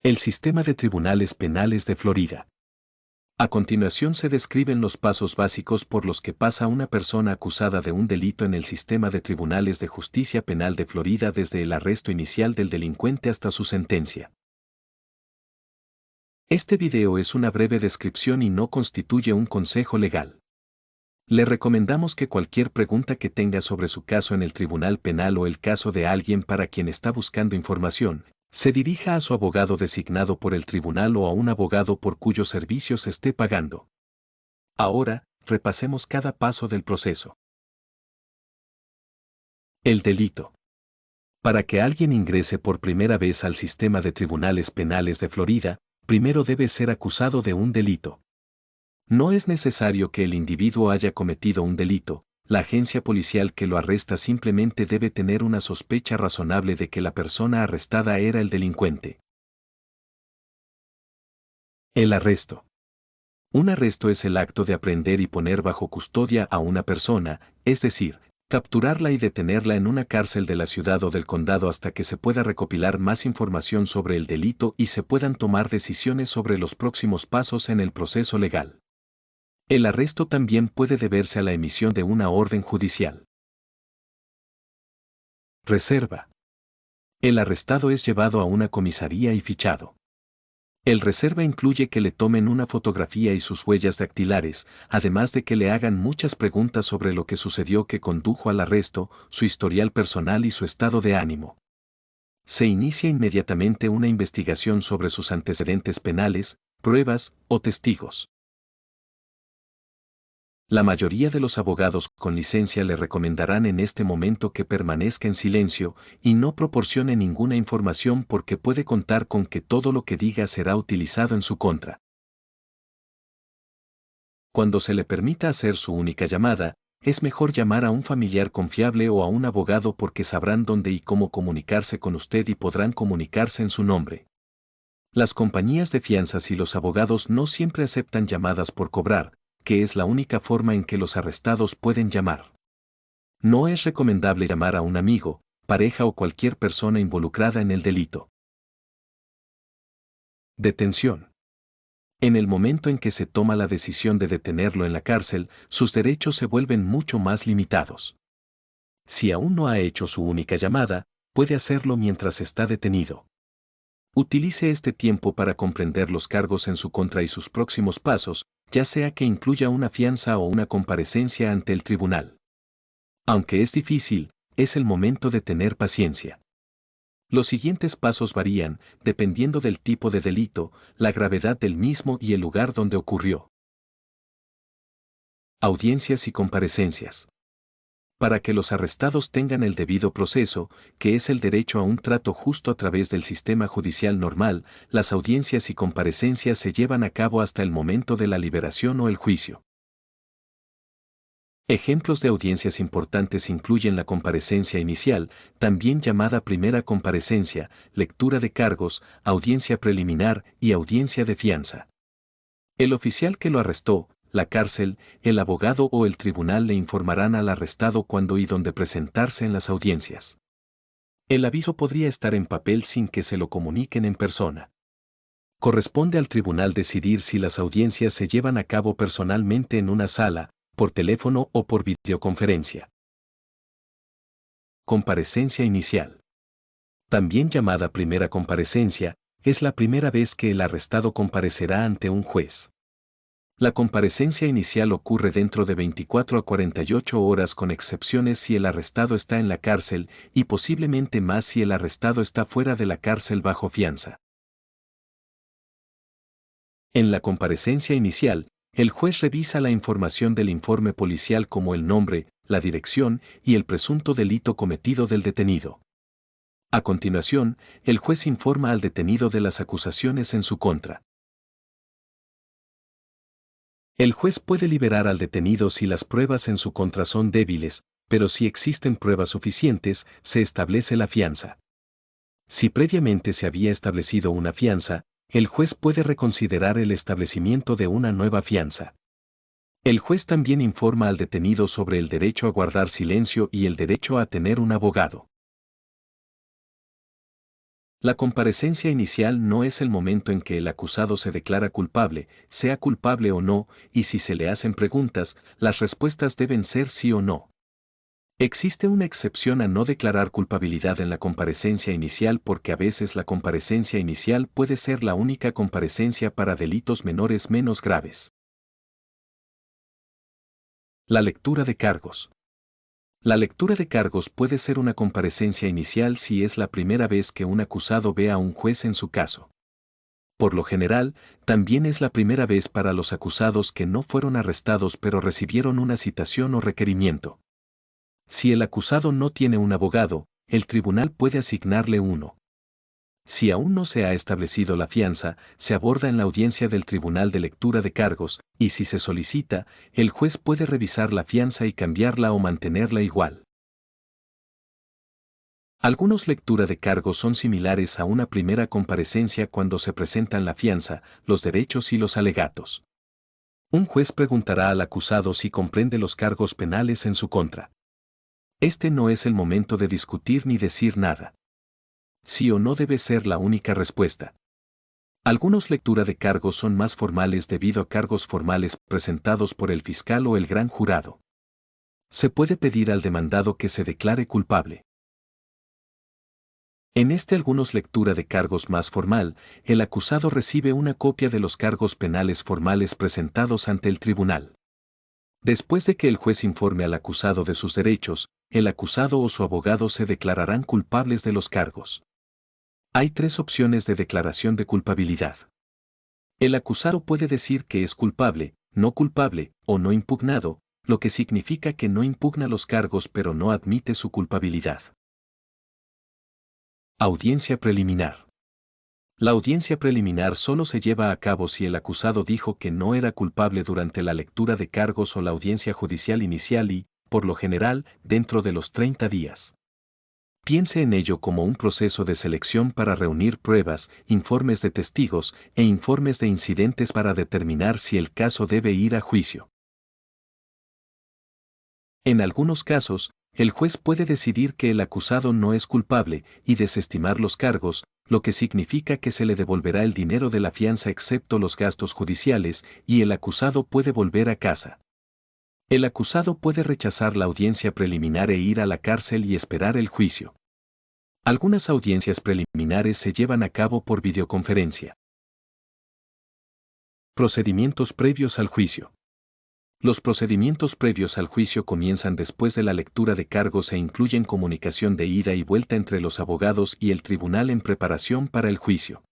El sistema de tribunales penales de Florida. A continuación se describen los pasos básicos por los que pasa una persona acusada de un delito en el sistema de tribunales de justicia penal de Florida desde el arresto inicial del delincuente hasta su sentencia. Este video es una breve descripción y no constituye un consejo legal. Le recomendamos que cualquier pregunta que tenga sobre su caso en el tribunal penal o el caso de alguien para quien está buscando información, se dirija a su abogado designado por el tribunal o a un abogado por cuyos servicios esté pagando. Ahora, repasemos cada paso del proceso. El delito. Para que alguien ingrese por primera vez al sistema de tribunales penales de Florida, primero debe ser acusado de un delito. No es necesario que el individuo haya cometido un delito, la agencia policial que lo arresta simplemente debe tener una sospecha razonable de que la persona arrestada era el delincuente. El arresto. Un arresto es el acto de aprehender y poner bajo custodia a una persona, es decir, capturarla y detenerla en una cárcel de la ciudad o del condado hasta que se pueda recopilar más información sobre el delito y se puedan tomar decisiones sobre los próximos pasos en el proceso legal. El arresto también puede deberse a la emisión de una orden judicial. Reserva. El arrestado es llevado a una comisaría y fichado. El reserva incluye que le tomen una fotografía y sus huellas dactilares, además de que le hagan muchas preguntas sobre lo que sucedió que condujo al arresto, su historial personal y su estado de ánimo. Se inicia inmediatamente una investigación sobre sus antecedentes penales, pruebas o testigos. La mayoría de los abogados con licencia le recomendarán en este momento que permanezca en silencio y no proporcione ninguna información porque puede contar con que todo lo que diga será utilizado en su contra. Cuando se le permita hacer su única llamada, es mejor llamar a un familiar confiable o a un abogado porque sabrán dónde y cómo comunicarse con usted y podrán comunicarse en su nombre. Las compañías de fianzas y los abogados no siempre aceptan llamadas por cobrar, que es la única forma en que los arrestados pueden llamar. No es recomendable llamar a un amigo, pareja o cualquier persona involucrada en el delito. Detención. En el momento en que se toma la decisión de detenerlo en la cárcel, sus derechos se vuelven mucho más limitados. Si aún no ha hecho su única llamada, puede hacerlo mientras está detenido. Utilice este tiempo para comprender los cargos en su contra y sus próximos pasos, ya sea que incluya una fianza o una comparecencia ante el tribunal. Aunque es difícil, es el momento de tener paciencia. Los siguientes pasos varían, dependiendo del tipo de delito, la gravedad del mismo y el lugar donde ocurrió. Audiencias y comparecencias. Para que los arrestados tengan el debido proceso, que es el derecho a un trato justo a través del sistema judicial normal, las audiencias y comparecencias se llevan a cabo hasta el momento de la liberación o el juicio. Ejemplos de audiencias importantes incluyen la comparecencia inicial, también llamada primera comparecencia, lectura de cargos, audiencia preliminar y audiencia de fianza. El oficial que lo arrestó, la cárcel, el abogado o el tribunal le informarán al arrestado cuándo y dónde presentarse en las audiencias. El aviso podría estar en papel sin que se lo comuniquen en persona. Corresponde al tribunal decidir si las audiencias se llevan a cabo personalmente en una sala, por teléfono o por videoconferencia. Comparecencia inicial. También llamada primera comparecencia, es la primera vez que el arrestado comparecerá ante un juez. La comparecencia inicial ocurre dentro de 24 a 48 horas con excepciones si el arrestado está en la cárcel y posiblemente más si el arrestado está fuera de la cárcel bajo fianza. En la comparecencia inicial, el juez revisa la información del informe policial como el nombre, la dirección y el presunto delito cometido del detenido. A continuación, el juez informa al detenido de las acusaciones en su contra. El juez puede liberar al detenido si las pruebas en su contra son débiles, pero si existen pruebas suficientes, se establece la fianza. Si previamente se había establecido una fianza, el juez puede reconsiderar el establecimiento de una nueva fianza. El juez también informa al detenido sobre el derecho a guardar silencio y el derecho a tener un abogado. La comparecencia inicial no es el momento en que el acusado se declara culpable, sea culpable o no, y si se le hacen preguntas, las respuestas deben ser sí o no. Existe una excepción a no declarar culpabilidad en la comparecencia inicial porque a veces la comparecencia inicial puede ser la única comparecencia para delitos menores menos graves. La lectura de cargos. La lectura de cargos puede ser una comparecencia inicial si es la primera vez que un acusado ve a un juez en su caso. Por lo general, también es la primera vez para los acusados que no fueron arrestados pero recibieron una citación o requerimiento. Si el acusado no tiene un abogado, el tribunal puede asignarle uno. Si aún no se ha establecido la fianza, se aborda en la audiencia del Tribunal de Lectura de Cargos, y si se solicita, el juez puede revisar la fianza y cambiarla o mantenerla igual. Algunos lectura de cargos son similares a una primera comparecencia cuando se presentan la fianza, los derechos y los alegatos. Un juez preguntará al acusado si comprende los cargos penales en su contra. Este no es el momento de discutir ni decir nada. Sí o no debe ser la única respuesta. Algunos lectura de cargos son más formales debido a cargos formales presentados por el fiscal o el gran jurado. Se puede pedir al demandado que se declare culpable. En algunos lectura de cargos más formal, el acusado recibe una copia de los cargos penales formales presentados ante el tribunal. Después de que el juez informe al acusado de sus derechos, el acusado o su abogado se declararán culpables de los cargos. Hay 3 opciones de declaración de culpabilidad. El acusado puede decir que es culpable, no culpable o no impugnado, lo que significa que no impugna los cargos pero no admite su culpabilidad. Audiencia preliminar. La audiencia preliminar solo se lleva a cabo si el acusado dijo que no era culpable durante la lectura de cargos o la audiencia judicial inicial y, por lo general, dentro de los 30 días. Piense en ello como un proceso de selección para reunir pruebas, informes de testigos e informes de incidentes para determinar si el caso debe ir a juicio. En algunos casos, el juez puede decidir que el acusado no es culpable y desestimar los cargos, lo que significa que se le devolverá el dinero de la fianza excepto los gastos judiciales y el acusado puede volver a casa. El acusado puede rechazar la audiencia preliminar e ir a la cárcel y esperar el juicio. Algunas audiencias preliminares se llevan a cabo por videoconferencia. Procedimientos previos al juicio. Los procedimientos previos al juicio comienzan después de la lectura de cargos e incluyen comunicación de ida y vuelta entre los abogados y el tribunal en preparación para el juicio.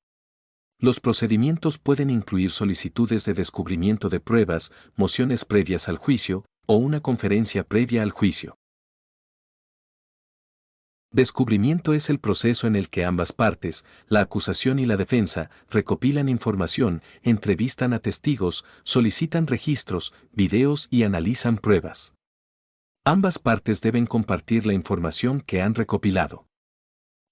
Los procedimientos pueden incluir solicitudes de descubrimiento de pruebas, mociones previas al juicio, o una conferencia previa al juicio. Descubrimiento es el proceso en el que ambas partes, la acusación y la defensa, recopilan información, entrevistan a testigos, solicitan registros, videos y analizan pruebas. Ambas partes deben compartir la información que han recopilado.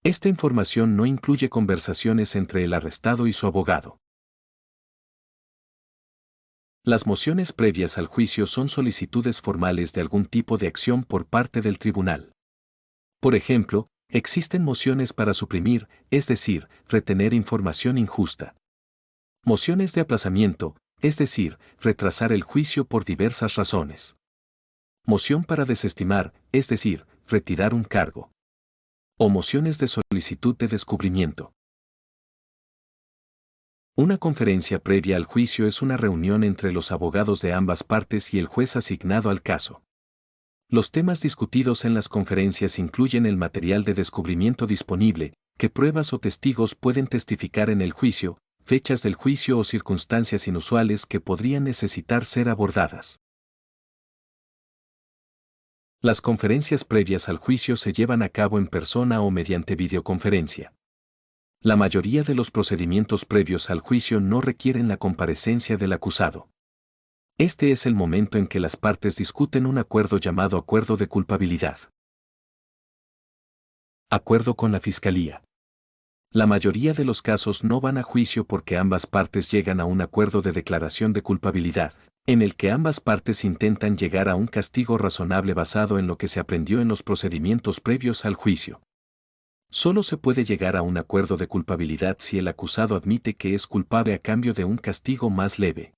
Esta información no incluye conversaciones entre el arrestado y su abogado. Las mociones previas al juicio son solicitudes formales de algún tipo de acción por parte del tribunal. Por ejemplo, existen mociones para suprimir, es decir, retener información injusta. Mociones de aplazamiento, es decir, retrasar el juicio por diversas razones. Moción para desestimar, es decir, retirar un cargo. O mociones de solicitud de descubrimiento. Una conferencia previa al juicio es una reunión entre los abogados de ambas partes y el juez asignado al caso. Los temas discutidos en las conferencias incluyen el material de descubrimiento disponible, qué pruebas o testigos pueden testificar en el juicio, fechas del juicio o circunstancias inusuales que podrían necesitar ser abordadas. Las conferencias previas al juicio se llevan a cabo en persona o mediante videoconferencia. La mayoría de los procedimientos previos al juicio no requieren la comparecencia del acusado. Este es el momento en que las partes discuten un acuerdo llamado acuerdo de culpabilidad. Acuerdo con la Fiscalía. La mayoría de los casos no van a juicio porque ambas partes llegan a un acuerdo de declaración de culpabilidad, en el que ambas partes intentan llegar a un castigo razonable basado en lo que se aprendió en los procedimientos previos al juicio. Solo se puede llegar a un acuerdo de culpabilidad si el acusado admite que es culpable a cambio de un castigo más leve.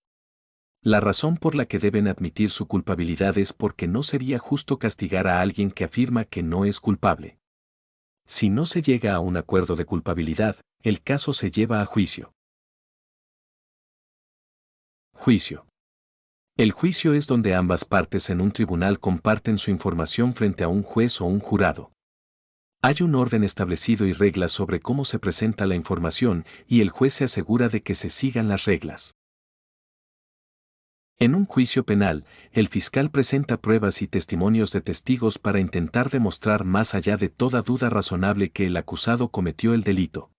La razón por la que deben admitir su culpabilidad es porque no sería justo castigar a alguien que afirma que no es culpable. Si no se llega a un acuerdo de culpabilidad, el caso se lleva a juicio. Juicio. El juicio es donde ambas partes en un tribunal comparten su información frente a un juez o un jurado. Hay un orden establecido y reglas sobre cómo se presenta la información, y el juez se asegura de que se sigan las reglas. En un juicio penal, el fiscal presenta pruebas y testimonios de testigos para intentar demostrar más allá de toda duda razonable que el acusado cometió el delito.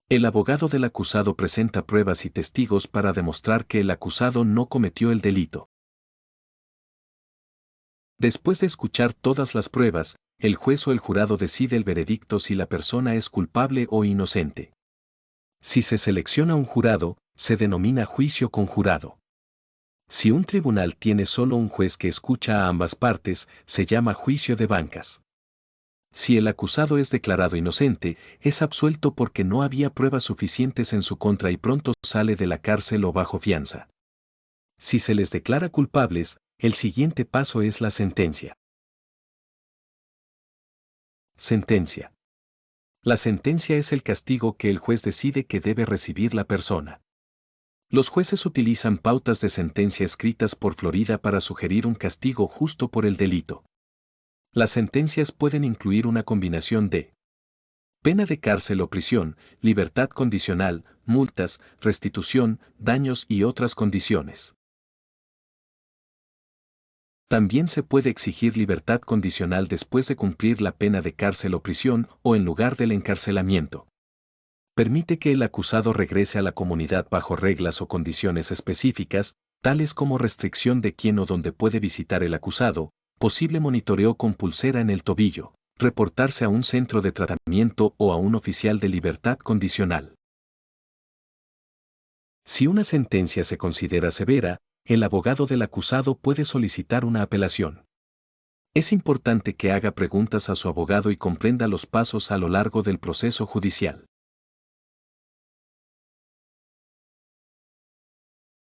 El abogado del acusado presenta pruebas y testigos para demostrar que el acusado no cometió el delito. Después de escuchar todas las pruebas, el juez o el jurado decide el veredicto si la persona es culpable o inocente. Si se selecciona un jurado, se denomina juicio conjurado. Si un tribunal tiene solo un juez que escucha a ambas partes, se llama juicio de bancas. Si el acusado es declarado inocente, es absuelto porque no había pruebas suficientes en su contra y pronto sale de la cárcel o bajo fianza. Si se les declara culpables, el siguiente paso es la sentencia. Sentencia. La sentencia es el castigo que el juez decide que debe recibir la persona. Los jueces utilizan pautas de sentencia escritas por Florida para sugerir un castigo justo por el delito. Las sentencias pueden incluir una combinación de pena de cárcel o prisión, libertad condicional, multas, restitución, daños y otras condiciones. También se puede exigir libertad condicional después de cumplir la pena de cárcel o prisión o en lugar del encarcelamiento. Permite que el acusado regrese a la comunidad bajo reglas o condiciones específicas, tales como restricción de quién o dónde puede visitar el acusado, posible monitoreo con pulsera en el tobillo, reportarse a un centro de tratamiento o a un oficial de libertad condicional. Si una sentencia se considera severa, el abogado del acusado puede solicitar una apelación. Es importante que haga preguntas a su abogado y comprenda los pasos a lo largo del proceso judicial.